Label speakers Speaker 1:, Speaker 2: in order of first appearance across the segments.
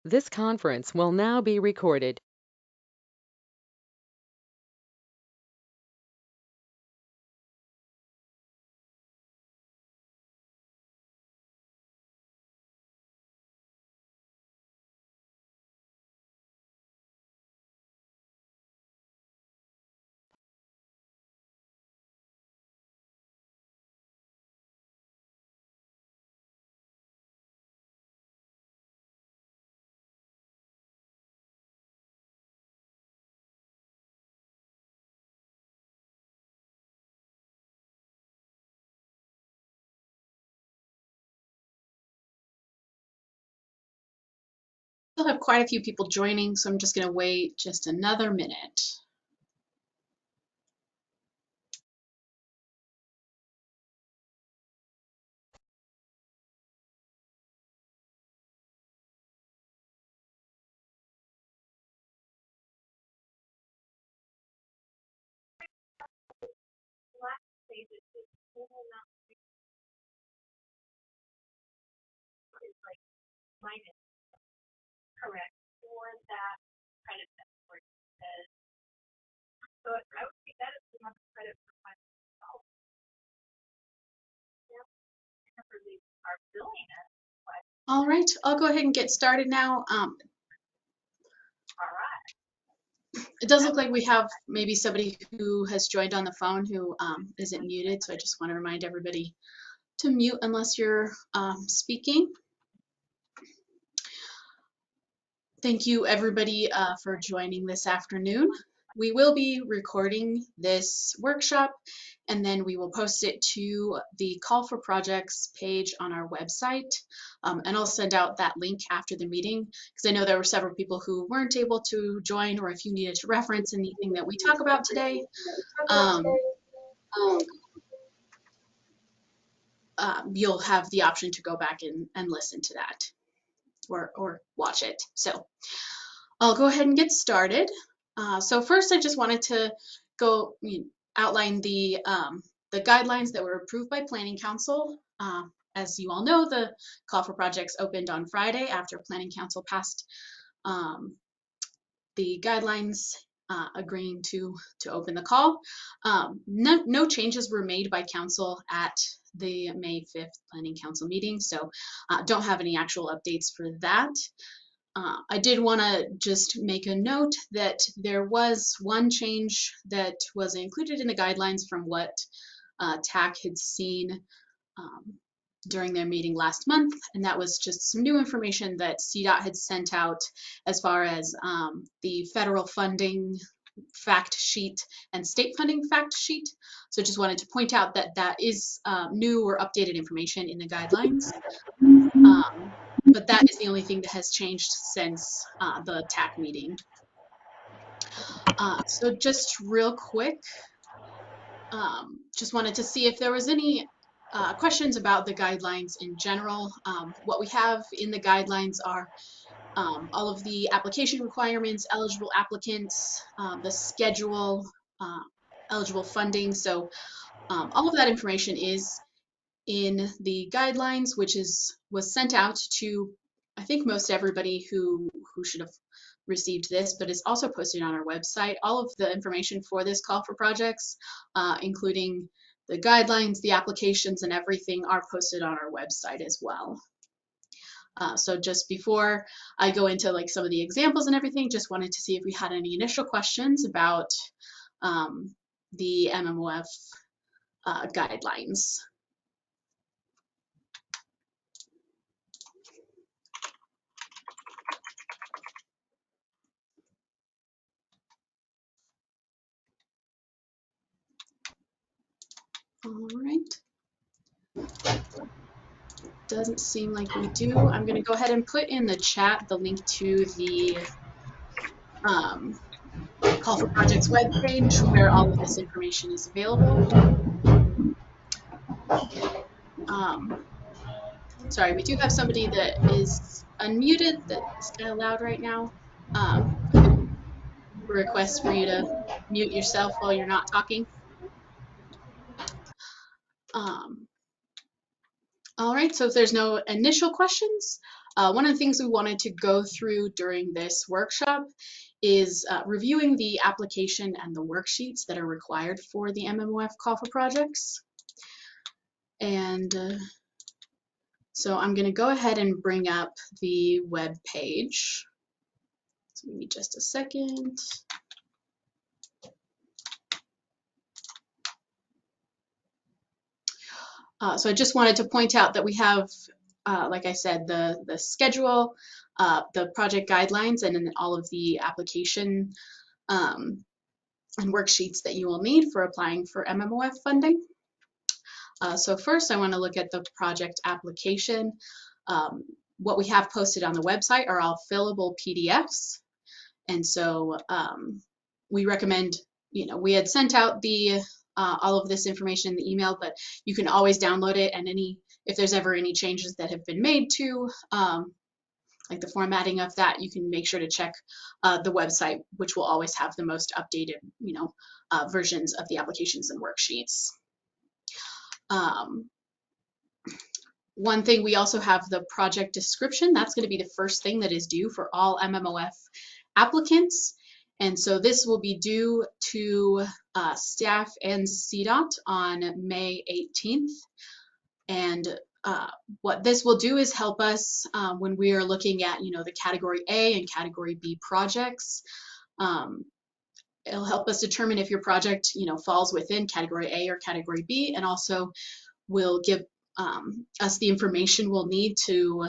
Speaker 1: This conference will now be recorded.
Speaker 2: Still have quite a few people joining, so I'm just going to wait just another minute. All right, I'll go ahead and get started now. It does look like we have maybe somebody who has joined on the phone who isn't muted, so I just want to remind everybody to mute unless you're speaking. Thank you everybody for joining this afternoon. We will be recording this workshop and then we will post it to the Call for Projects page on our website. And I'll send out that link after the meeting because I know there were several people who weren't able to join, or if you needed to reference anything that we talk about today, you'll have the option to go back and listen to that or watch it. So I'll go ahead and get started. So first, I just wanted to go outline the guidelines that were approved by Planning Council. As you all know, the Call for Projects opened on Friday after Planning Council passed the guidelines agreeing to open the call. No changes were made by Council at the May 5th Planning Council meeting, so don't have any actual updates for that. I did want to just make a note that there was one change that was included in the guidelines from what TAC had seen during their meeting last month, and that was just some new information that CDOT had sent out as far as the federal funding fact sheet and state funding fact sheet. So just wanted to point out that that is new or updated information in the guidelines. But that is the only thing that has changed since the TAC meeting. So just real quick, just wanted to see if there was any questions about the guidelines in general. What we have in the guidelines are all of the application requirements, eligible applicants, the schedule, eligible funding. So all of that information is in the guidelines, which was sent out to, I think, most everybody who should have received this, but it's also posted on our website. All of the information for this call for projects, including the guidelines, the applications, and everything are posted on our website as well. So just before I go into like some of the examples and everything, just wanted to see if we had any initial questions about the MMOF guidelines. All right. Doesn't seem like we do. I'm going to go ahead and put in the chat the link to the Call for Projects webpage where all of this information is available. Sorry, we do have somebody that is unmuted that's kind of loud right now. Request for you to mute yourself while you're not talking. All right, so if there's no initial questions, One of the things we wanted to go through during this workshop is reviewing the application and the worksheets that are required for the MMOF call for projects. And so I'm going to go ahead and bring up the web page. So give me just a second. So I just wanted to point out that we have, like I said, the schedule, the project guidelines, and then all of the application and worksheets that you will need for applying for MMOF funding. So first I want to look at the project application. What we have posted on the website are all fillable PDFs. And so we recommend, we had sent out the all of this information in the email, but you can always download it, and if there's ever any changes that have been made to like the formatting of that, you can make sure to check the website, which will always have the most updated versions of the applications and worksheets. One thing, we also have the project description. That's going to be the first thing that is due for all MMOF applicants. And so this will be due to staff and CDOT on May 18th. And what this will do is help us when we are looking at, the category A and category B projects. It'll help us determine if your project, falls within category A or category B, and also will give us the information we'll need to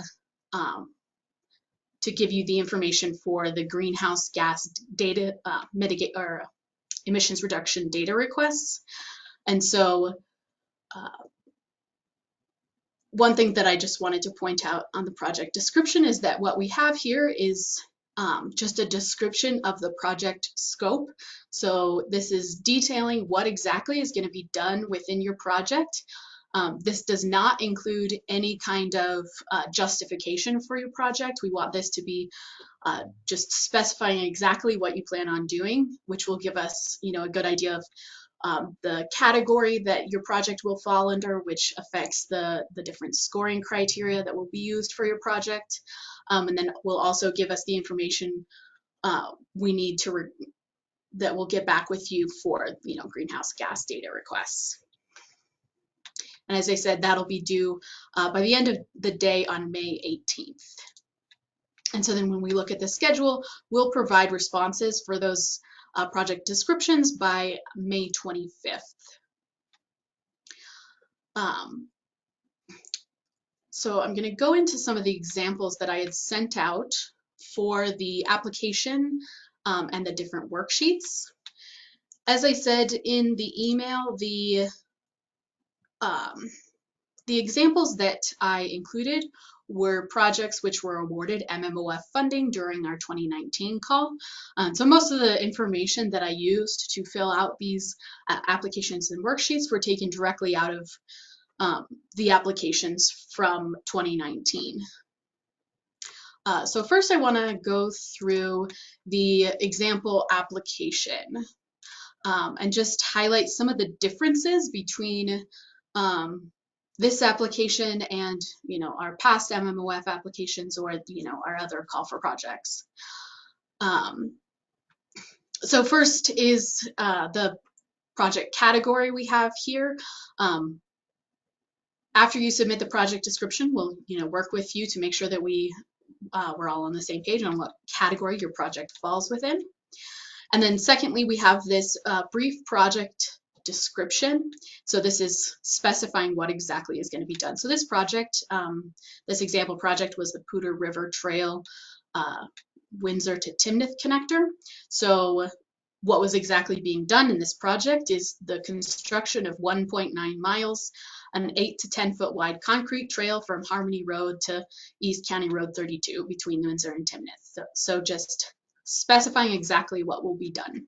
Speaker 2: give you the information for the greenhouse gas data mitigate or emissions reduction data requests. And so one thing that I just wanted to point out on the project description is that what we have here is just a description of the project scope. So this is detailing what exactly is going to be done within your project. This does not include any kind of justification for your project. We want this to be just specifying exactly what you plan on doing, which will give us, a good idea of the category that your project will fall under, which affects the different scoring criteria that will be used for your project. And then will also give us the information we need that we'll get back with you for, greenhouse gas data requests. And as I said, that'll be due by the end of the day on May 18th. And so then when we look at the schedule, we'll provide responses for those project descriptions by May 25th. So I'm going to go into some of the examples that I had sent out for the application and the different worksheets. As I said in the email, the examples that I included were projects which were awarded MMOF funding during our 2019 call. So most of the information that I used to fill out these applications and worksheets were taken directly out of the applications from 2019. So first I want to go through the example application and just highlight some of the differences between this application and our past MMOF applications, or our other call for projects. So first is the project category we have here. After you submit the project description, we'll work with you to make sure that we're all on the same page on what category your project falls within. And then secondly, we have this brief project description. So this is specifying what exactly is going to be done. So this project, this example project was the Poudre River Trail Windsor to Timnath connector. So what was exactly being done in this project is the construction of 1.9 miles, an 8 to 10 foot wide concrete trail from Harmony Road to East County Road 32 between Windsor and Timnath. So just specifying exactly what will be done.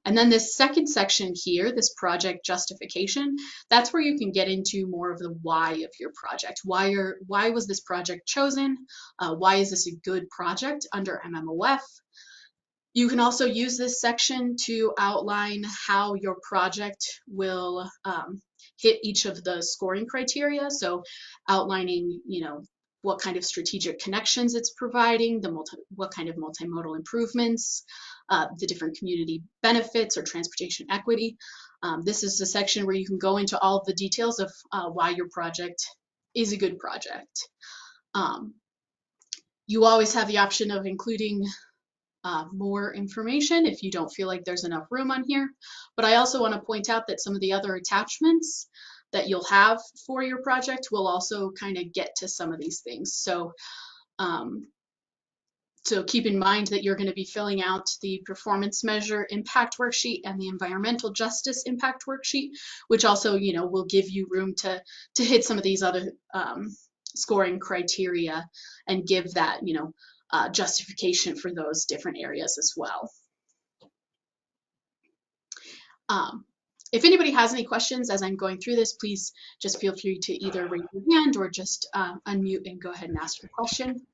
Speaker 2: And then this second section here, this project justification, that's where you can get into more of the why of your project. Why was this project chosen? Why is this a good project under MMOF? You can also use this section to outline how your project will hit each of the scoring criteria. So outlining, what kind of strategic connections it's providing, what kind of multimodal improvements, the different community benefits or transportation equity. This is the section where you can go into all of the details of why your project is a good project. You always have the option of including more information if you don't feel like there's enough room on here. But I also want to point out that some of the other attachments that you'll have for your project will also kind of get to some of these things. So, so keep in mind that you're going to be filling out the performance measure impact worksheet and the environmental justice impact worksheet, which also, will give you room to hit some of these other scoring criteria and give that, justification for those different areas as well. If anybody has any questions as I'm going through this, please just feel free to either raise your hand or just unmute and go ahead and ask your question.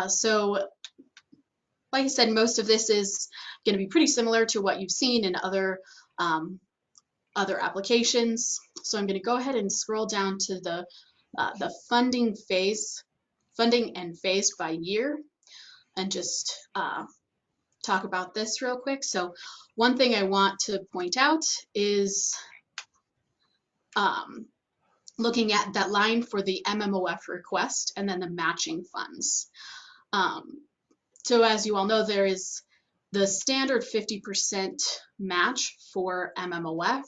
Speaker 2: So like I said, most of this is going to be pretty similar to what you've seen in other applications. So I'm going to go ahead and scroll down to the funding and phase by year, and just talk about this real quick. So one thing I want to point out is looking at that line for the MMOF request and then the matching funds. So as you all know, there is the standard 50% match for MMOF,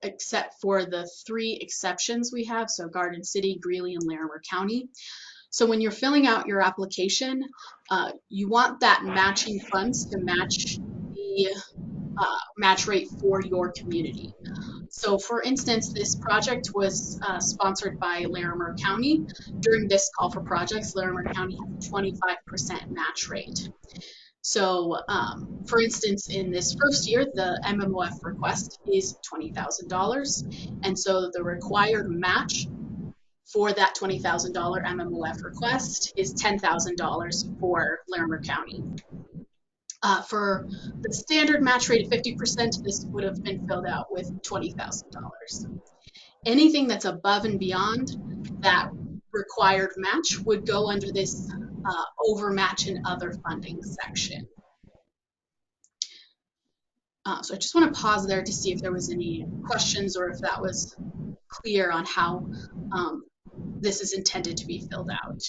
Speaker 2: except for the 3 exceptions we have, so Garden City, Greeley, and Larimer County. So when you're filling out your application, you want that matching funds to match the match rate for your community. So for instance, this project was sponsored by Larimer County. During this call for projects, Larimer County has a 25% match rate. So for instance, in this first year, the MMOF request is $20,000. And so the required match for that $20,000 MMOF request is $10,000 for Larimer County. For the standard match rate of 50%, this would have been filled out with $20,000. Anything that's above and beyond that required match would go under this overmatch and other funding section. So I just want to pause there to see if there was any questions or if that was clear on how this is intended to be filled out.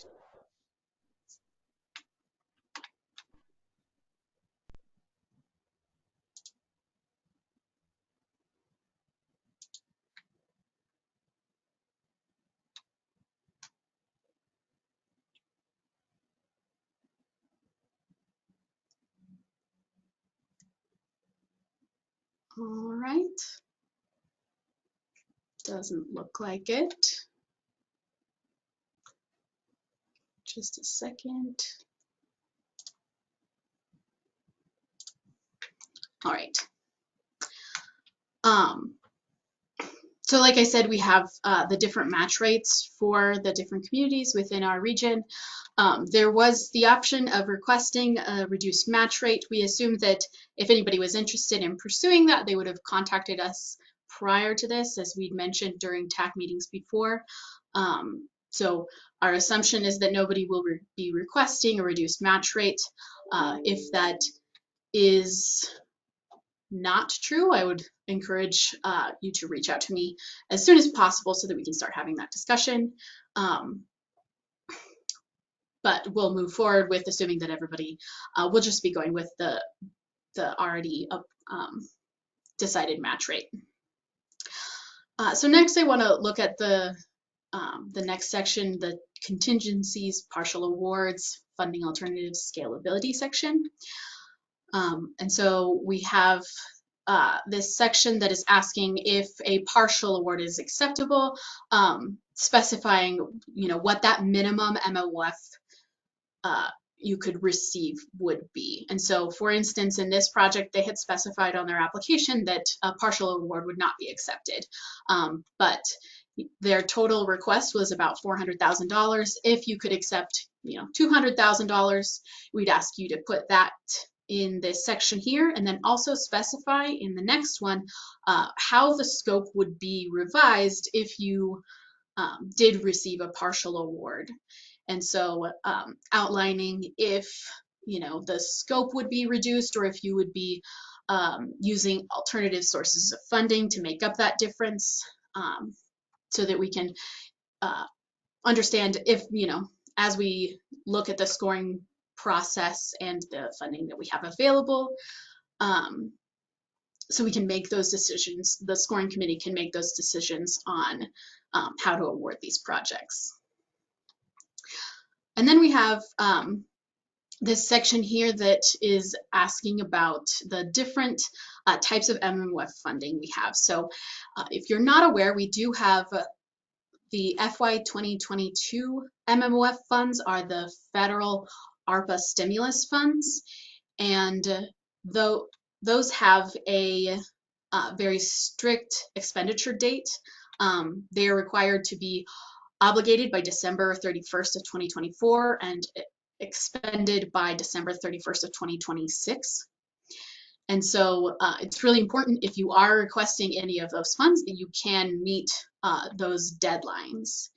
Speaker 2: All right. Doesn't look like it. Just a second. All right. So like I said, we have the different match rates for the different communities within our region. There was the option of requesting a reduced match rate. We assumed that if anybody was interested in pursuing that, they would have contacted us prior to this, as we'd mentioned during TAC meetings before. So our assumption is that nobody will be requesting a reduced match rate. If that is not true, I would encourage you to reach out to me as soon as possible so that we can start having that discussion. But we'll move forward with assuming that everybody will just be going with the already decided match rate. So next I want to look at the next section, the contingencies, partial awards, funding alternatives, scalability section. And so we have this section that is asking if a partial award is acceptable, specifying, what that minimum MMOF you could receive would be. And so, for instance, in this project, they had specified on their application that a partial award would not be accepted, but their total request was about $400,000. If you could accept, $200,000, we'd ask you to put that in this section here, and then also specify in the next one how the scope would be revised if you did receive a partial award. And so outlining if the scope would be reduced, or if you would be using alternative sources of funding to make up that difference, so that we can understand if, as we look at the scoring process and the funding that we have available, so we can make those decisions, the scoring committee can make those decisions on how to award these projects. And then we have this section here that is asking about the different types of MMOF funding we have. So if you're not aware, we do have the FY 2022 MMOF funds are the federal ARPA stimulus funds, and though those have a very strict expenditure date, they are required to be obligated by December 31st of 2024 and expended by December 31st of 2026. And so it's really important, if you are requesting any of those funds, that you can meet those deadlines.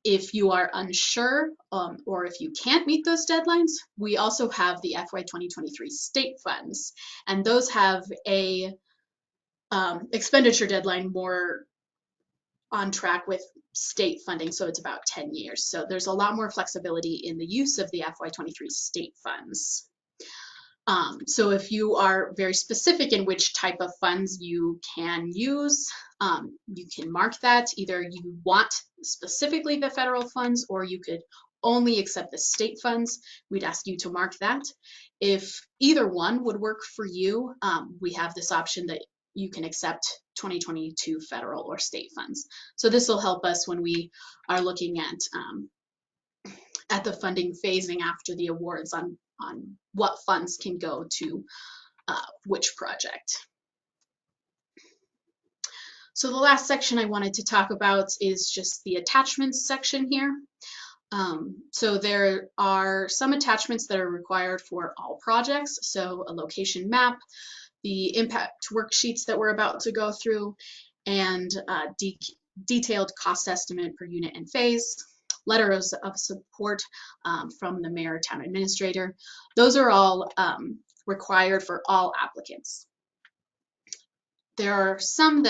Speaker 2: If you are unsure or if you can't meet those deadlines, we also have the FY 2023 state funds, and those have a expenditure deadline more on track with state funding, so it's about 10 years. So there's a lot more flexibility in the use of the FY 23 state funds. So if you are very specific in which type of funds you can use, you can mark that. Either you want specifically the federal funds, or you could only accept the state funds. We'd ask you to mark that. If either one would work for you, we have this option that you can accept 2022 federal or state funds. So this will help us when we are looking at the funding phasing after the awards on what funds can go to which project. So the last section I wanted to talk about is just the attachments section here. So there are some attachments that are required for all projects. So a location map, the impact worksheets that we're about to go through, and detailed cost estimate per unit and phase, letters of support from the mayor, town administrator. Those are all required for all applicants. There are some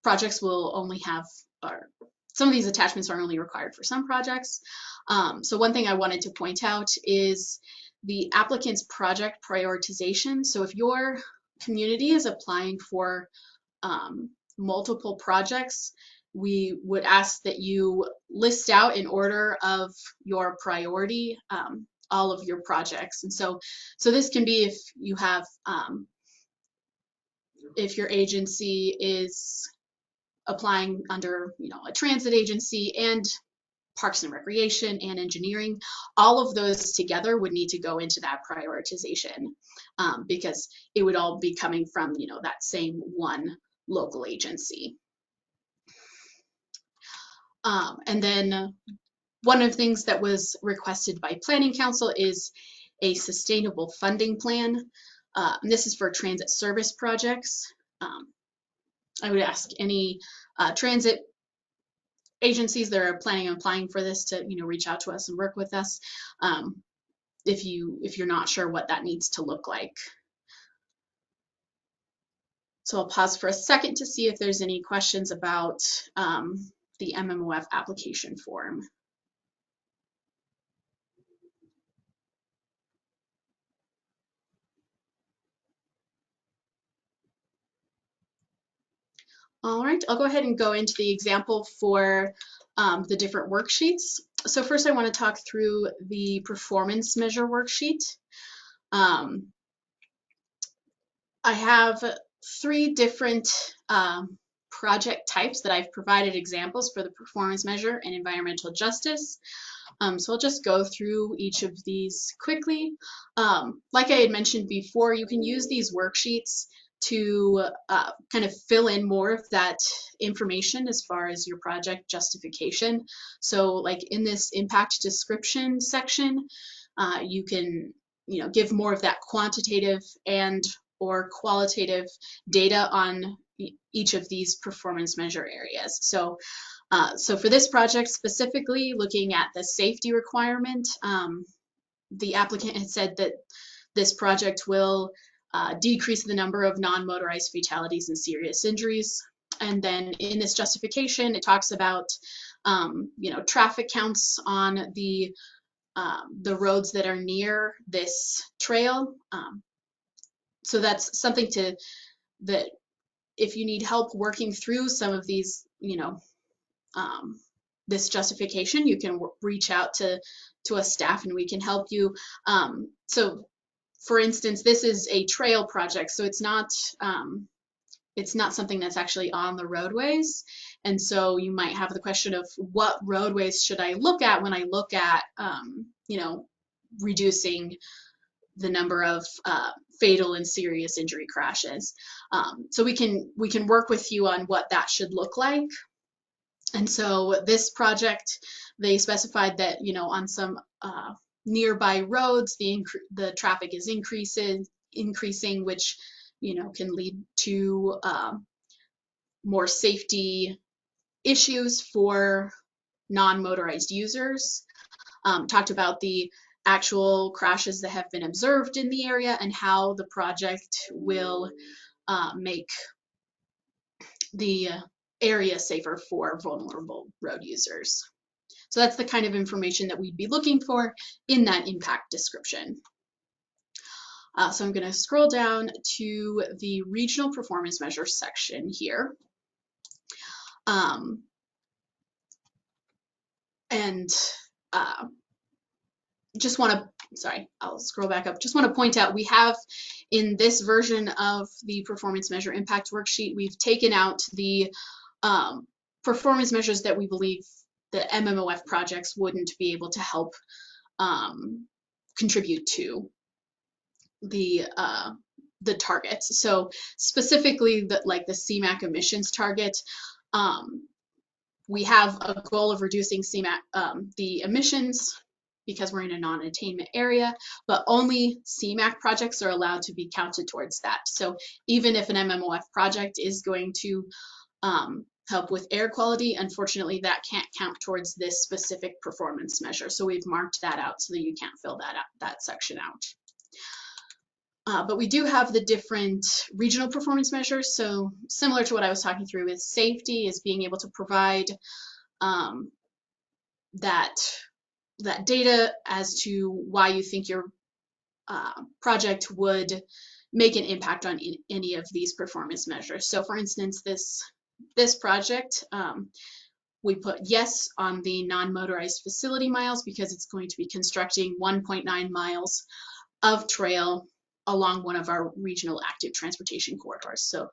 Speaker 2: projects will only have, or some of these attachments are only required for some projects. So one thing I wanted to point out is the applicant's project prioritization. So if your community is applying for multiple projects, we would ask that you list out in order of your priority all of your projects. And so this can be if you have, if your agency is applying under a transit agency and Parks and Recreation and engineering, all of those together would need to go into that prioritization because it would all be coming from that same one local agency. And then one of the things that was requested by Planning Council is a sustainable funding plan. And this is for transit service projects. I would ask any transit agencies that are planning on applying for this to reach out to us and work with us if you're not sure what that needs to look like. So I'll pause for a second to see if there's any questions about the MMOF application form. All right, I'll go ahead and go into the example for the different worksheets. So first I want to talk through the performance measure worksheet. I have 3 different project types that I've provided examples for the performance measure and environmental justice. So I'll just go through each of these quickly. Like I had mentioned before, you can use these worksheets to kind of fill in more of that information as far as your project justification. So like in this impact description section, you can give more of that quantitative and or qualitative data on each of these performance measure areas. So for this project specifically, looking at the safety requirement, the applicant had said that this project will decrease the number of non-motorized fatalities and serious injuries. And then in this justification, it talks about traffic counts on the roads that are near this trail. So that's something that if you need help working through some of these, this justification, you can reach out to a staff and we can help you. So for instance, this is a trail project, so it's not something that's actually on the roadways. And so you might have the question of what roadways should I look at when I look at, reducing the number of fatal and serious injury crashes. So we can work with you on what that should look like. And so this project, they specified that, on some nearby roads, the traffic is increasing, which, can lead to more safety issues for non-motorized users. Talked about the actual crashes that have been observed in the area and how the project will make the area safer for vulnerable road users. So that's the kind of information that we'd be looking for in that impact description. So I'm going to scroll down to the regional performance measure section here. Just want to, sorry, I'll scroll back up. Just want to point out, we have in this version of the performance measure impact worksheet, we've taken out the performance measures that we believe the MMOF projects wouldn't be able to help contribute to the targets. So specifically, like the CMAQ emissions target, we have a goal of reducing CMAQ, the emissions, because we're in a non-attainment area, but only CMAQ projects are allowed to be counted towards that. So even if an MMOF project is going to help with air quality, unfortunately that can't count towards this specific performance measure. So we've marked that out so that you can't fill that section out. But we do have the different regional performance measures. So similar to what I was talking through with safety, is being able to provide that data as to why you think your project would make an impact on any of these performance measures. So for instance, this project, we put yes on the non-motorized facility miles because it's going to be constructing 1.9 miles of trail along one of our regional active transportation corridors. So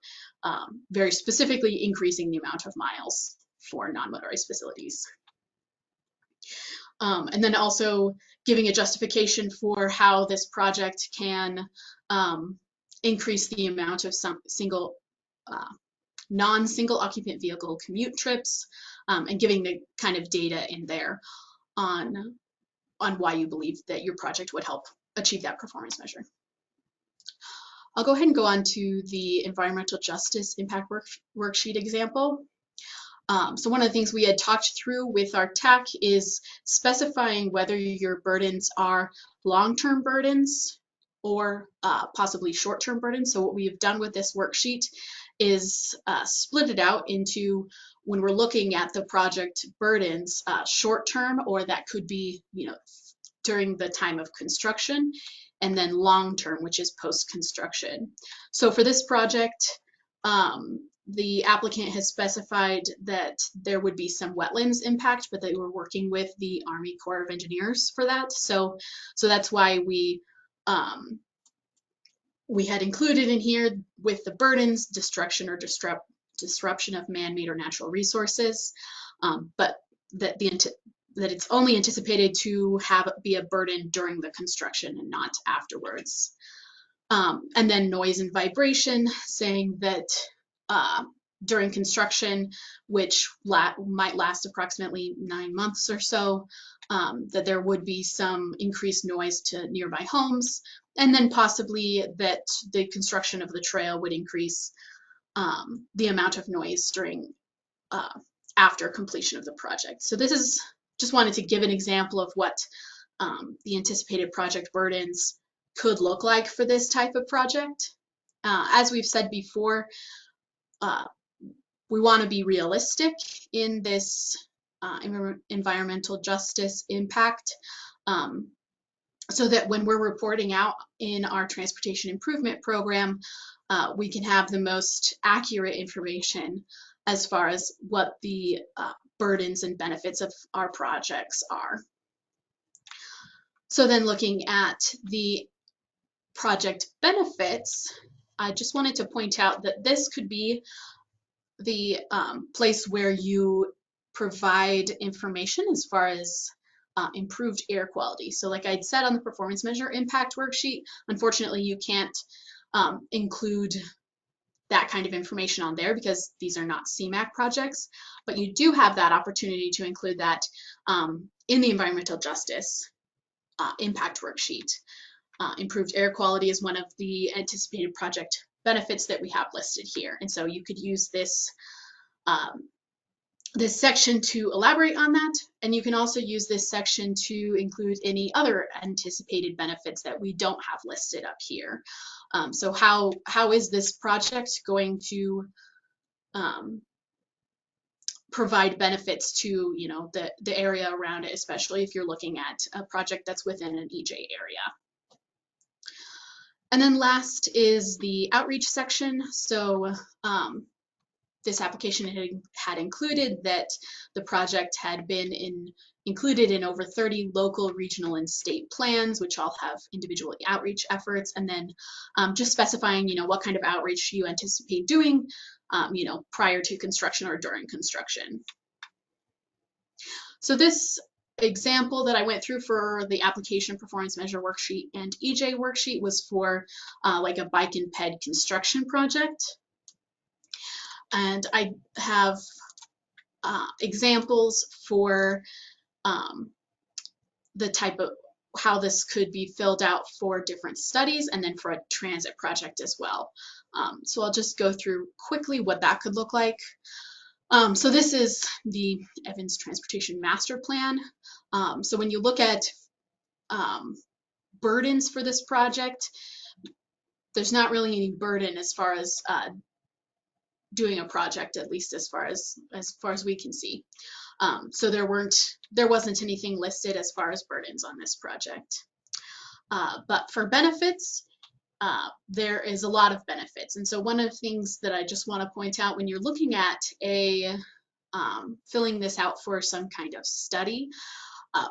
Speaker 2: very specifically increasing the amount of miles for non-motorized facilities. And then also giving a justification for how this project can increase the amount of some non-single occupant vehicle commute trips, and giving the kind of data in there on why you believe that your project would help achieve that performance measure. I'll go ahead and go on to the environmental justice impact worksheet example. So one of the things we had talked through with our TAC is specifying whether your burdens are long-term burdens or possibly short-term burdens. So what we have done with this worksheet is split it out into, when we're looking at the project burdens, short-term, or that could be during the time of construction, and then long-term, which is post-construction. So for this project, the applicant has specified that there would be some wetlands impact, but they were working with the Army Corps of Engineers for that. So that's why we had included in here with the burdens, destruction or disruption of man-made or natural resources, but that it's only anticipated to be a burden during the construction and not afterwards. And then noise and vibration, saying that during construction, which might last approximately 9 months or so, that there would be some increased noise to nearby homes, and then possibly that the construction of the trail would increase the amount of noise during after completion of the project. So this is just wanted to give an example of what the anticipated project burdens could look like for this type of project. As we've said before, we want to be realistic in this environmental justice impact, so that when we're reporting out in our transportation improvement program, we can have the most accurate information as far as what the burdens and benefits of our projects are. So then looking at the project benefits, I just wanted to point out that this could be the place where you provide information as far as improved air quality. So like I'd said on the performance measure impact worksheet, unfortunately you can't include that kind of information on there because these are not CMAQ projects, but you do have that opportunity to include that in the environmental justice impact worksheet. Improved air quality is one of the anticipated project benefits that we have listed here. And so you could use this this section to elaborate on that, and you can also use this section to include any other anticipated benefits that we don't have listed up here. So how is this project going to provide benefits to the area around it, especially if you're looking at a project that's within an EJ area. And then last is the outreach section. So this application had included that the project had been included in over 30 local, regional, and state plans, which all have individual outreach efforts, and then just specifying, what kind of outreach you anticipate doing, prior to construction or during construction. So this example that I went through for the application performance measure worksheet and EJ worksheet was for like a bike and ped construction project. And I have examples for the type of how this could be filled out for different studies, and then for a transit project as well. So I'll just go through quickly what that could look like. So this is the Evans Transportation Master Plan. So when you look at burdens for this project, there's not really any burden as far as doing a project, at least as far as we can see. So there wasn't anything listed as far as burdens on this project. But for benefits, there is a lot of benefits. And so one of the things that I just want to point out when you're looking at filling this out for some kind of study,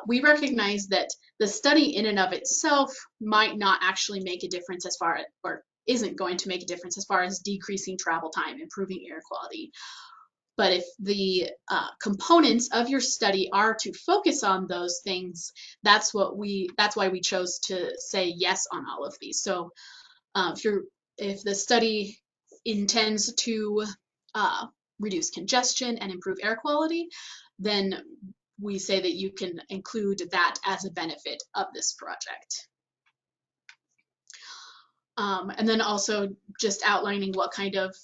Speaker 2: we recognize that the study in and of itself might not actually make a difference as far as, or isn't going to make a difference as far as decreasing travel time, improving air quality. But if the components of your study are to focus on those things, that's why we chose to say yes on all of these. So if the study intends to reduce congestion and improve air quality, then we say that you can include that as a benefit of this project. And then also just outlining what kind of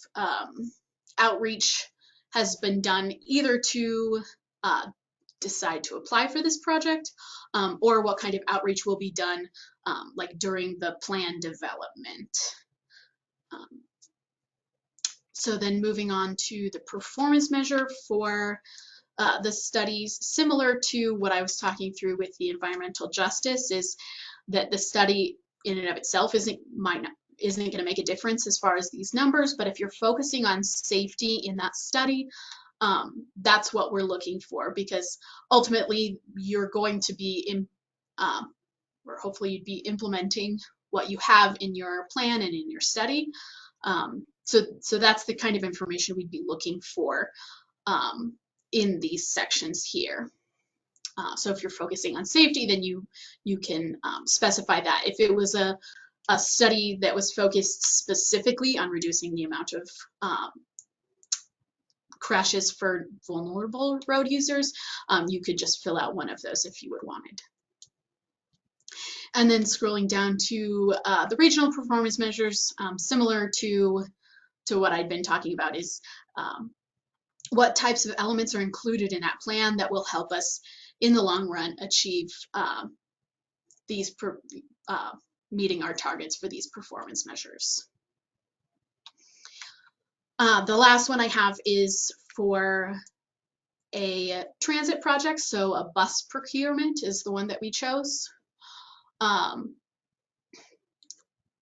Speaker 2: outreach has been done either to decide to apply for this project, or what kind of outreach will be done like during the plan development. So then moving on to the performance measure for the studies, similar to what I was talking through with the environmental justice, is that the study in and of itself isn't going to make a difference as far as these numbers, but if you're focusing on safety in that study, that's what we're looking for, because ultimately you're going to be or hopefully you'd be implementing what you have in your plan and in your study. So that's the kind of information we'd be looking for in these sections here. So if you're focusing on safety, then you can specify that. If it was a study that was focused specifically on reducing the amount of crashes for vulnerable road users, you could just fill out one of those if you would wanted. And then scrolling down to the regional performance measures, similar to what I'd been talking about, is what types of elements are included in that plan that will help us in the long run achieve these meeting our targets for these performance measures. The last one I have is for a transit project, so a bus procurement is the one that we chose.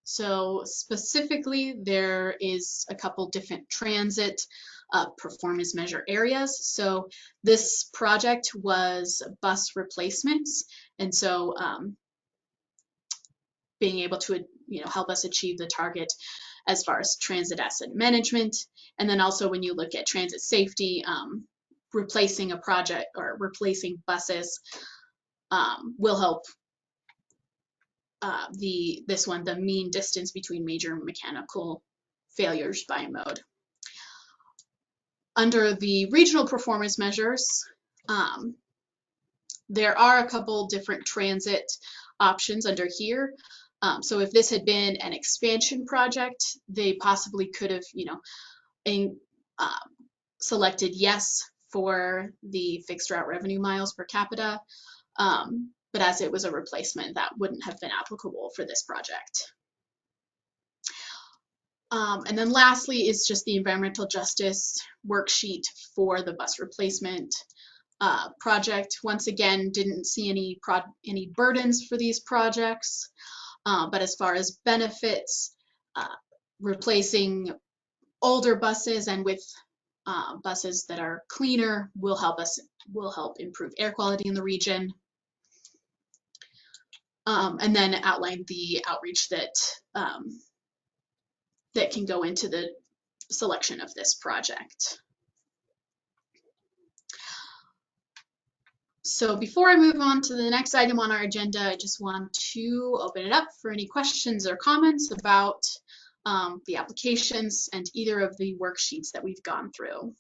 Speaker 2: So specifically, there is a couple different transit performance measure areas. So this project was bus replacements, and so being able to help us achieve the target as far as transit asset management. And then also when you look at transit safety, replacing a project or replacing buses will help the mean distance between major mechanical failures by mode. Under the regional performance measures, there are a couple different transit options under here. So if this had been an expansion project, they possibly could have, selected yes for the fixed route revenue miles per capita. But as it was a replacement, that wouldn't have been applicable for this project. And then lastly is just the environmental justice worksheet for the bus replacement project. Once again, didn't see any burdens for these projects, but as far as benefits, replacing older buses and with buses that are cleaner will help improve air quality in the region. And then outline the outreach that can go into the selection of this project. So before I move on to the next item on our agenda, I just want to open it up for any questions or comments about the applications and either of the worksheets that we've gone through.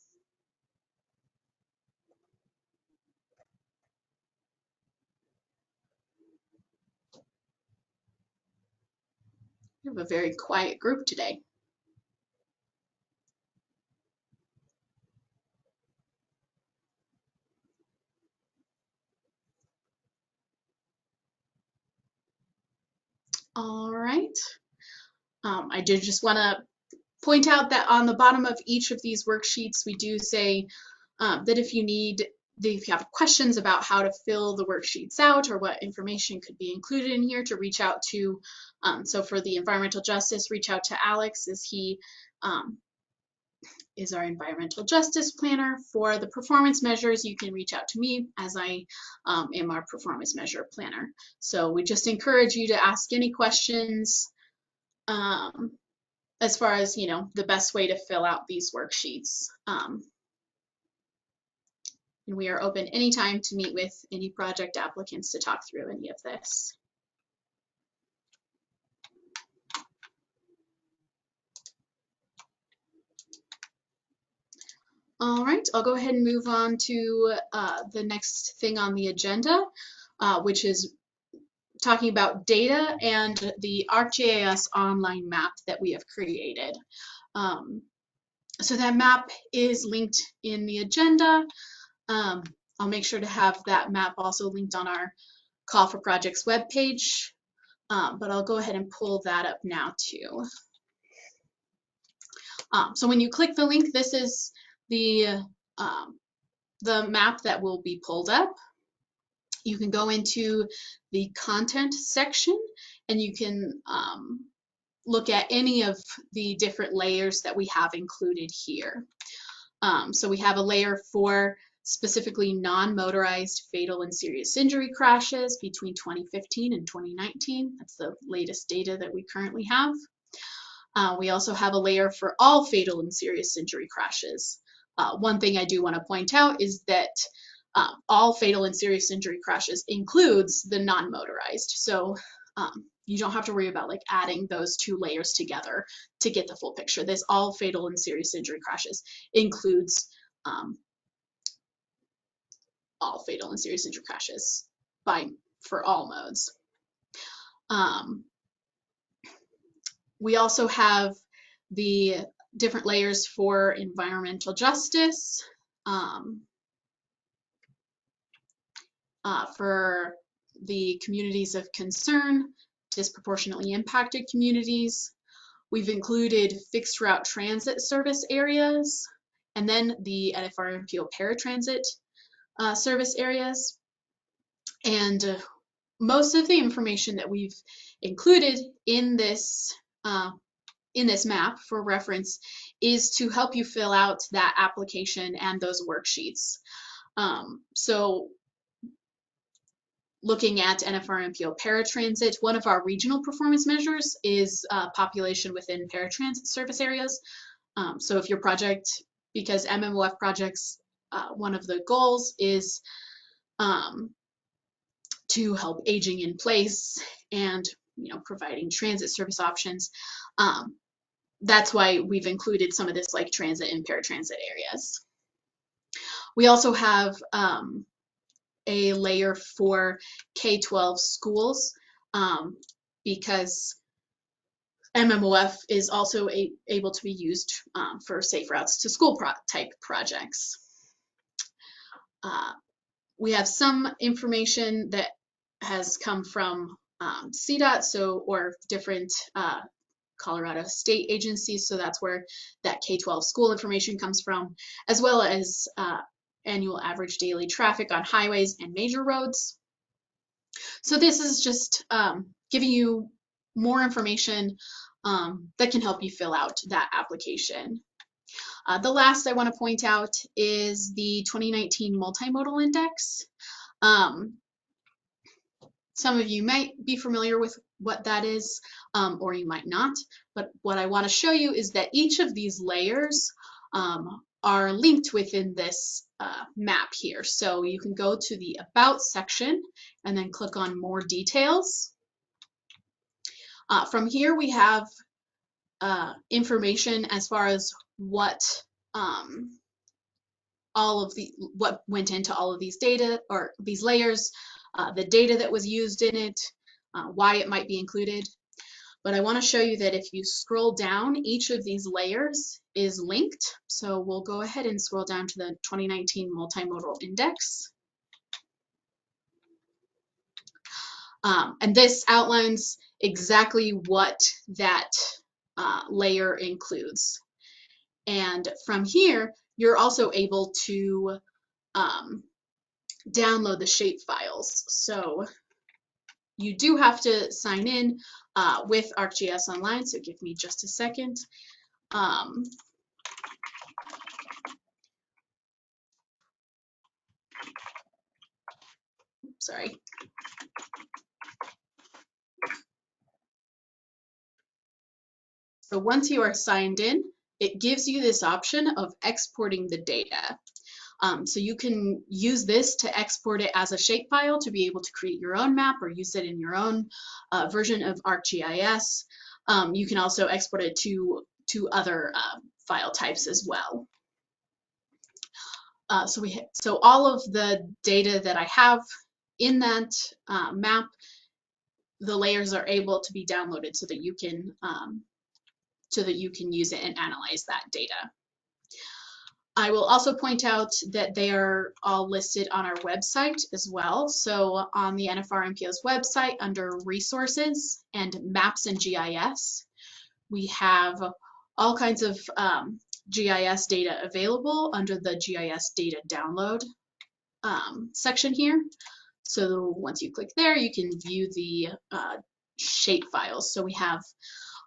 Speaker 2: We have a very quiet group today. All right. I did just want to point out that on the bottom of each of these worksheets, we do say that if you have questions about how to fill the worksheets out or what information could be included in here, to reach out to, so for the environmental justice, reach out to Alex, as he is our environmental justice planner. For the performance measures, you can reach out to me, as I am our performance measure planner. So we just encourage you to ask any questions as far as the best way to fill out these worksheets. And we are open anytime to meet with any project applicants to talk through any of this. All right, I'll go ahead and move on to the next thing on the agenda, which is talking about data and the ArcGIS online map that we have created. So that map is linked in the agenda. I'll make sure to have that map also linked on our Call for Projects webpage, but I'll go ahead and pull that up now too. So when you click the link, this is the map that will be pulled up. You can go into the content section and you can look at any of the different layers that we have included here. So we have a layer for specifically non-motorized fatal and serious injury crashes between 2015 and 2019. That's the latest data that we currently have. We also have a layer for all fatal and serious injury crashes. One thing I do want to point out is that all fatal and serious injury crashes includes the non-motorized. So you don't have to worry about like adding those two layers together to get the full picture. This all fatal and serious injury crashes includes um, all fatal and serious injury crashes for all modes. We also have the different layers for environmental justice, for the communities of concern, disproportionately impacted communities. We've included fixed route transit service areas, and then the NFR/MPO paratransit service areas. And most of the information that we've included in this map for reference is to help you fill out that application and those worksheets. So looking at NFR/MPO paratransit, one of our regional performance measures is population within paratransit service areas. So if your project, because MMOF projects, one of the goals is to help aging in place and providing transit service options. That's why we've included some of this like transit and paratransit areas. We also have a layer for K-12 schools because MMOF is also able to be used for safe routes to school type projects. We have some information that has come from CDOT, or different Colorado state agencies, so that's where that K-12 school information comes from, as well as annual average daily traffic on highways and major roads. So this is just giving you more information that can help you fill out that application. The last I want to point out is the 2019 Multimodal Index. Some of you might be familiar with what that is, or you might not, but what I want to show you is that each of these layers are linked within this map here. So you can go to the About section and then click on More Details. From here we have information as far as what what went into all of these data, or these layers, the data that was used in it, why it might be included. But I want to show you that if you scroll down, each of these layers is linked. So we'll go ahead and scroll down to the 2019 Multimodal Index. And this outlines exactly what that layer includes. And from here, you're also able to download the shape files. So you do have to sign in with ArcGIS Online, so give me just a second. Sorry. So once you are signed in, it gives you this option of exporting the data. So you can use this to export it as a shapefile to be able to create your own map or use it in your own version of ArcGIS. You can also export it to other file types as well. So all of the data that I have in that map, the layers are able to be downloaded so that you can use it and analyze that data. I will also point out that they are all listed on our website as well. So on the NFR/MPO's website, under Resources and Maps and GIS, we have all kinds of GIS data available under the GIS data download section here. So once you click there, you can view the shape files. So we have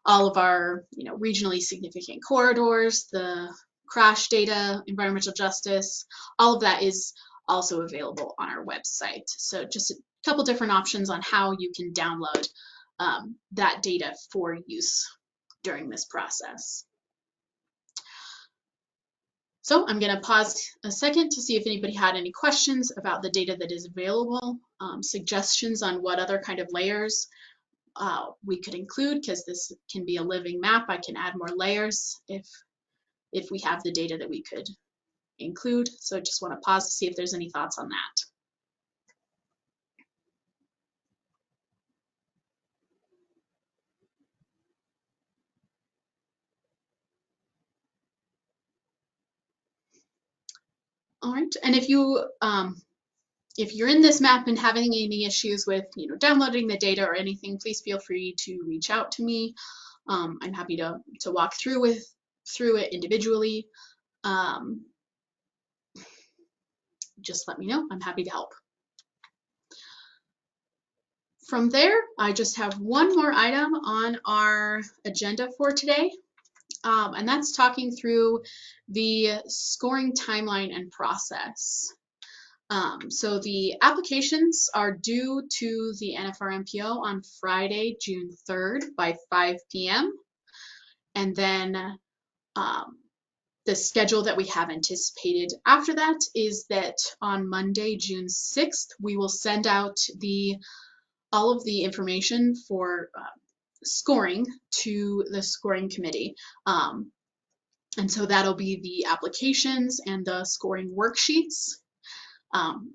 Speaker 2: all of our regionally significant corridors, the crash data, environmental justice, all of that is also available on our website. So just a couple different options on how you can download that data for use during this process. So I'm going to pause a second to see if anybody had any questions about the data that is available, suggestions on what other kind of layers we could include, because this can be a living map. I can add more layers if we have the data that we could include. So I just want to pause to see if there's any thoughts on that. All right, and if you're in this map and having any issues with downloading the data or anything, please feel free to reach out to me. I'm happy to walk through it individually. Just let me know. I'm happy to help. From there, I just have one more item on our agenda for today, and that's talking through the scoring timeline and process. So the applications are due to the NFR-MPO on Friday, June 3rd by 5 p.m. And then the schedule that we have anticipated after that is that on Monday, June 6th, we will send out all of the information for scoring to the scoring committee. And so that'll be the applications and the scoring worksheets.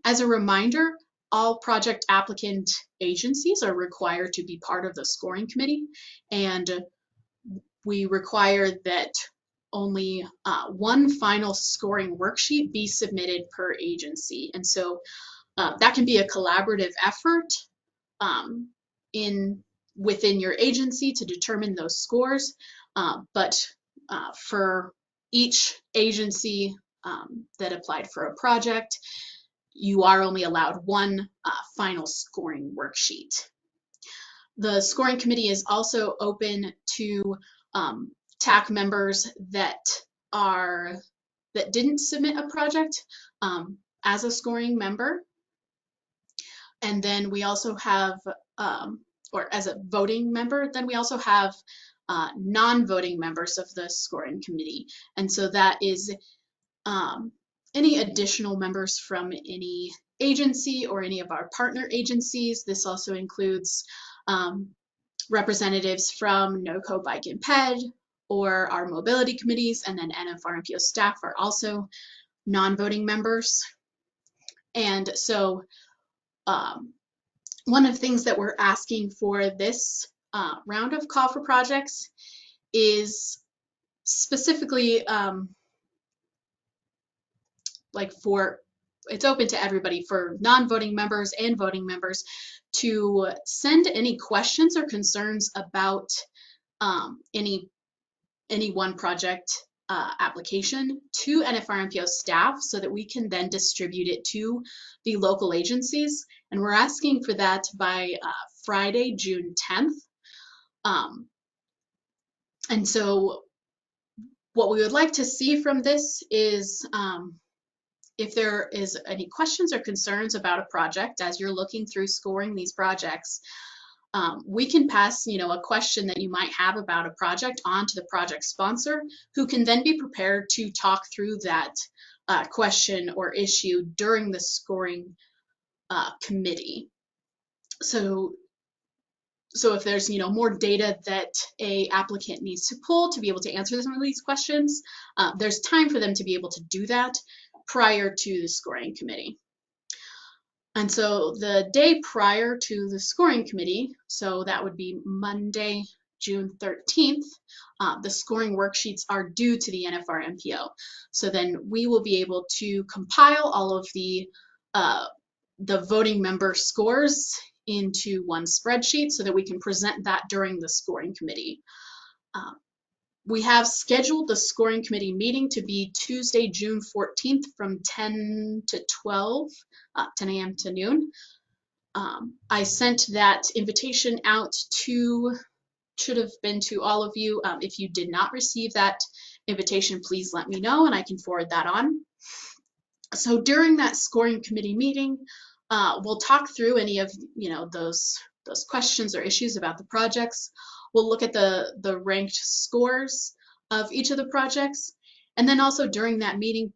Speaker 2: As a reminder, all project applicant agencies are required to be part of the scoring committee, and we require that only one final scoring worksheet be submitted per agency. And so that can be a collaborative effort within your agency to determine those scores, but for each agency that applied for a project, you are only allowed one final scoring worksheet. The scoring committee is also open to TAC members that didn't submit a project as a scoring member. And then we also have, or as a voting member, then we also have non-voting members of the scoring committee. And so that is any additional members from any agency or any of our partner agencies. This also includes representatives from NOCO, Bike, and PED, or our mobility committees, and then NFR-MPO staff are also non-voting members. And so one of the things that we're asking for this round of call for projects is specifically it's open to everybody, for non-voting members and voting members, to send any questions or concerns about any one project application to NFR-MPO staff so that we can then distribute it to the local agencies. And we're asking for that by Friday, June 10th. And so what we would like to see from this is if there is any questions or concerns about a project as you're looking through scoring these projects, we can pass a question that you might have about a project on to the project sponsor, who can then be prepared to talk through that question or issue during the scoring committee. So if there's more data that a applicant needs to pull to be able to answer some of these questions, there's time for them to be able to do that prior to the scoring committee. And so the day prior to the scoring committee, so that would be Monday, June 13th, the scoring worksheets are due to the NFR-MPO. So then we will be able to compile all of the voting member scores into one spreadsheet so that we can present that during the scoring committee. We have scheduled the scoring committee meeting to be Tuesday, June 14th from 10 to 12, 10 a.m. to noon. I sent that invitation out should have been to all of you. If you did not receive that invitation, please let me know and I can forward that on. So during that scoring committee meeting, we'll talk through any of those questions or issues about the projects. We'll look at the ranked scores of each of the projects. And then also during that meeting,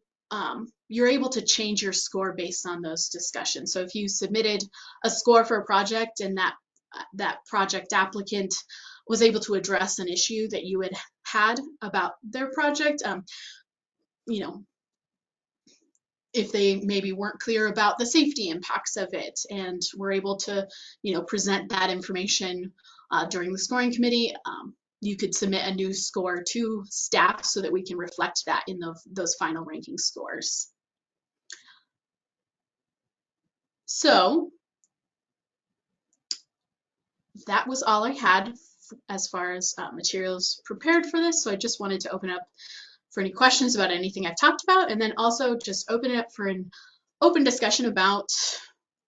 Speaker 2: you're able to change your score based on those discussions. So if you submitted a score for a project and that project applicant was able to address an issue that you had about their project, if they maybe weren't clear about the safety impacts of it, and we're able to, present that information during the scoring committee. You could submit a new score to staff so that we can reflect that in those final ranking scores. So that was all I had as far as materials prepared for this. So I just wanted to open up for any questions about anything I've talked about, and then also just open it up for an open discussion about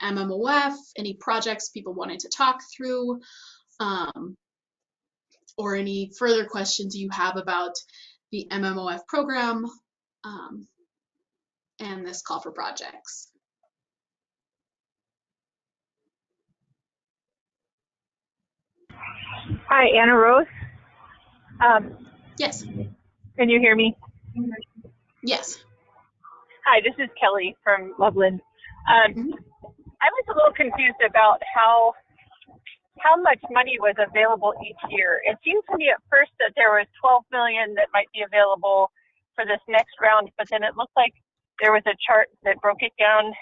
Speaker 2: MMOF, any projects people wanted to talk through, or any further questions you have about the MMOF program and this call for projects.
Speaker 3: Hi, Anna Rose.
Speaker 2: Yes.
Speaker 3: Can you hear me?
Speaker 2: Yes.
Speaker 3: Hi, this is Kelly from Loveland. I was a little confused about how much money was available each year. It seemed to me at first that there was 12 million that might be available for this next round, but then it looked like there was a chart that broke it down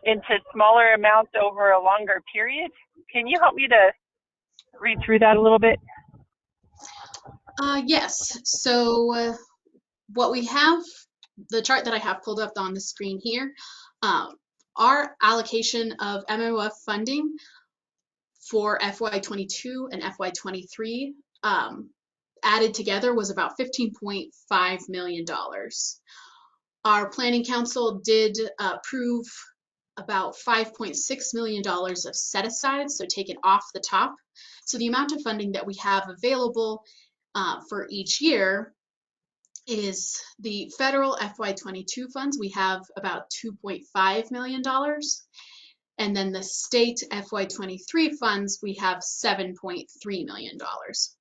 Speaker 3: into smaller amounts over a longer period. Can you help me to read through that a little bit?
Speaker 2: Yes. So what we have, the chart that I have pulled up on the screen here, our allocation of MMOF funding for FY22 and FY23 added together was about $15.5 million. Our planning council did approve about $5.6 million of set aside, so taken off the top. So the amount of funding that we have available for each year is the federal FY22 funds. We have about $2.5 million. And then the state FY23 funds, we have $7.3 million.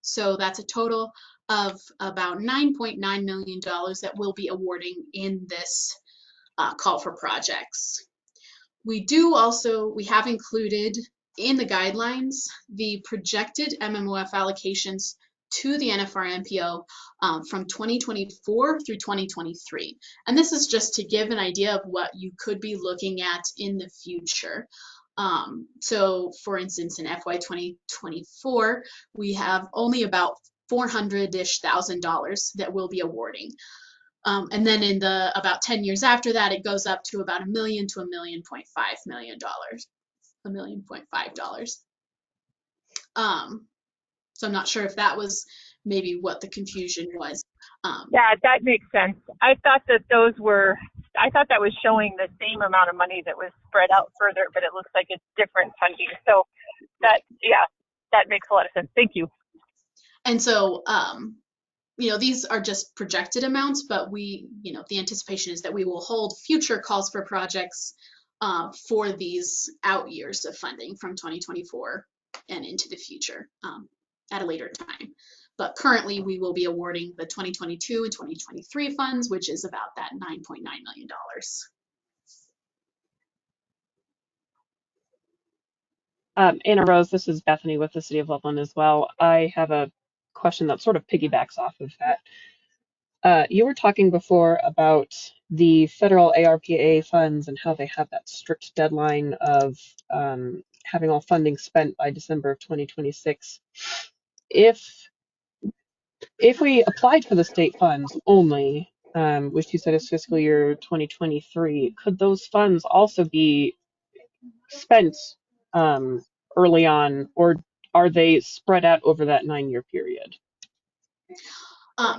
Speaker 2: So that's a total of about $9.9 million that we'll be awarding in this call for projects. We have included in the guidelines the projected MMOF allocations to the NFR MPO from 2024 through 2023. And this is just to give an idea of what you could be looking at in the future. So for instance, in FY 2024, we have only about $400-ish thousand that we'll be awarding. And then in the about 10 years after that, it goes up to about $1 million to $1.5 million. So I'm not sure if that was maybe what the confusion was.
Speaker 3: Yeah, that makes sense. I thought that was showing the same amount of money that was spread out further, but it looks like it's different funding. So that makes a lot of sense. Thank you.
Speaker 2: And so, these are just projected amounts, but the anticipation is that we will hold future calls for projects for these out years of funding from 2024 and into the future at a later time. But currently, we will be awarding the 2022 and 2023 funds, which is about that $9.9 million.
Speaker 1: Anna Rose, this is Bethany with the City of Loveland as well. I have a question that sort of piggybacks off of that. You were talking before about the federal ARPA funds and how they have that strict deadline of having all funding spent by December of 2026. If we applied for the state funds only, which you said is fiscal year 2023, could those funds also be spent early on, or are they spread out over that 9-year period?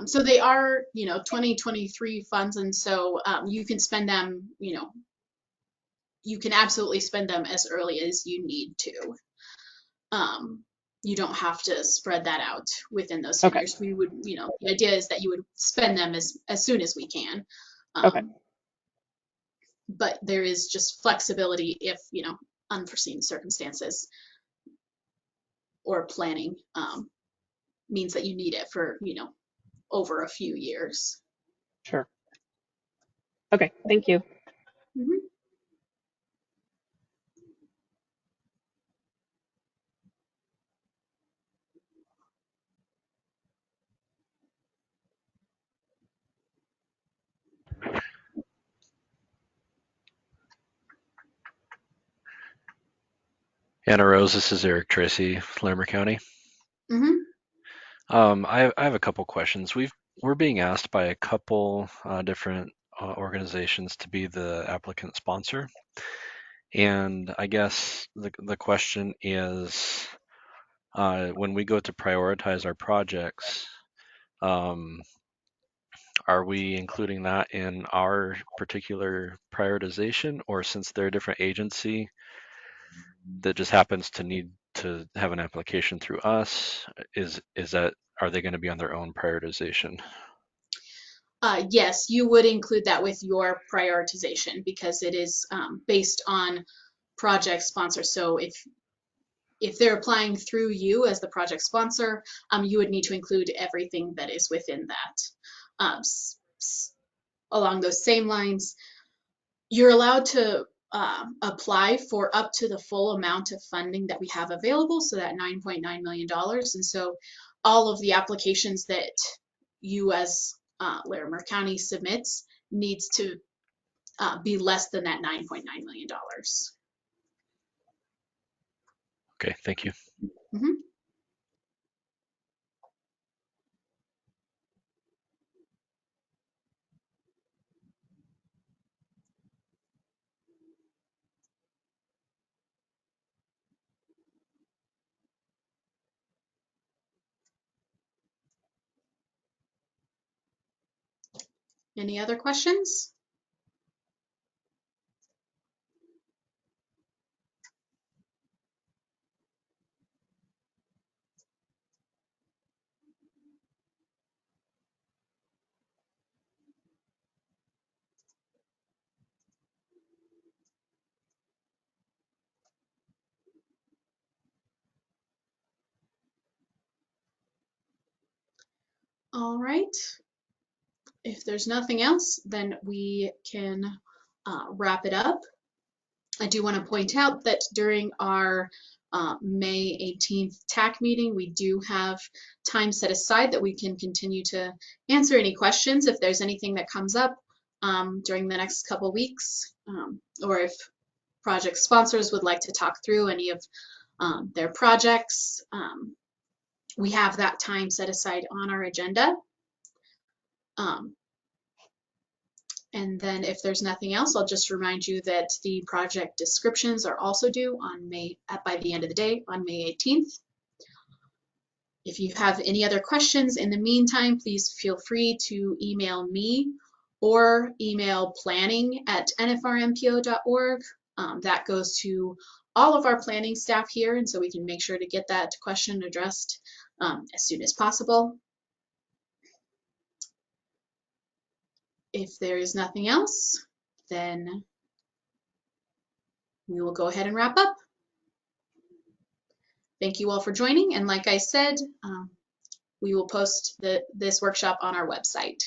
Speaker 2: So they are, 2023 funds, and so you can spend them, you can absolutely spend them as early as you need to. You don't have to spread that out within those 10 years. We would, the idea is that you would spend them as soon as we can. But there is just flexibility if, unforeseen circumstances or planning means that you need it for, over a few years.
Speaker 1: Sure. Okay, thank you.
Speaker 2: Mm-hmm.
Speaker 4: Anna Rose, this is Eric Tracy, Larimer County.
Speaker 2: Mm-hmm.
Speaker 4: I have a couple questions. We're being asked by a couple different organizations to be the applicant sponsor, and I guess the question is, when we go to prioritize our projects, um, are we including that in our particular prioritization, or since they're a different agency that just happens to need to have an application through us, is that, are they going to be on their own prioritization?
Speaker 2: Yes, you would include that with your prioritization because it is based on project sponsor. So if they're applying through you as the project sponsor, you would need to include everything that is within that. Along those same lines, you're allowed to apply for up to the full amount of funding that we have available, so that $9.9 million. And so all of the applications that you as Larimer County submits needs to be less than that $9.9 million.
Speaker 4: Okay, thank you.
Speaker 2: Mm-hmm. Any other questions? All right. If there's nothing else, then we can wrap it up. I do want to point out that during our May 18th TAC meeting, we do have time set aside that we can continue to answer any questions if there's anything that comes up during the next couple weeks, or if project sponsors would like to talk through any of their projects. We have that time set aside on our agenda. And then if there's nothing else, I'll just remind you that the project descriptions are also due on by the end of the day on May 18th. If you have any other questions in the meantime, please feel free to email me or email planning@nfrmpo.org. That goes to all of our planning staff here, and so we can make sure to get that question addressed as soon as possible. If there is nothing else, then we will go ahead and wrap up. Thank you all for joining, and like I said, we will post this workshop on our website.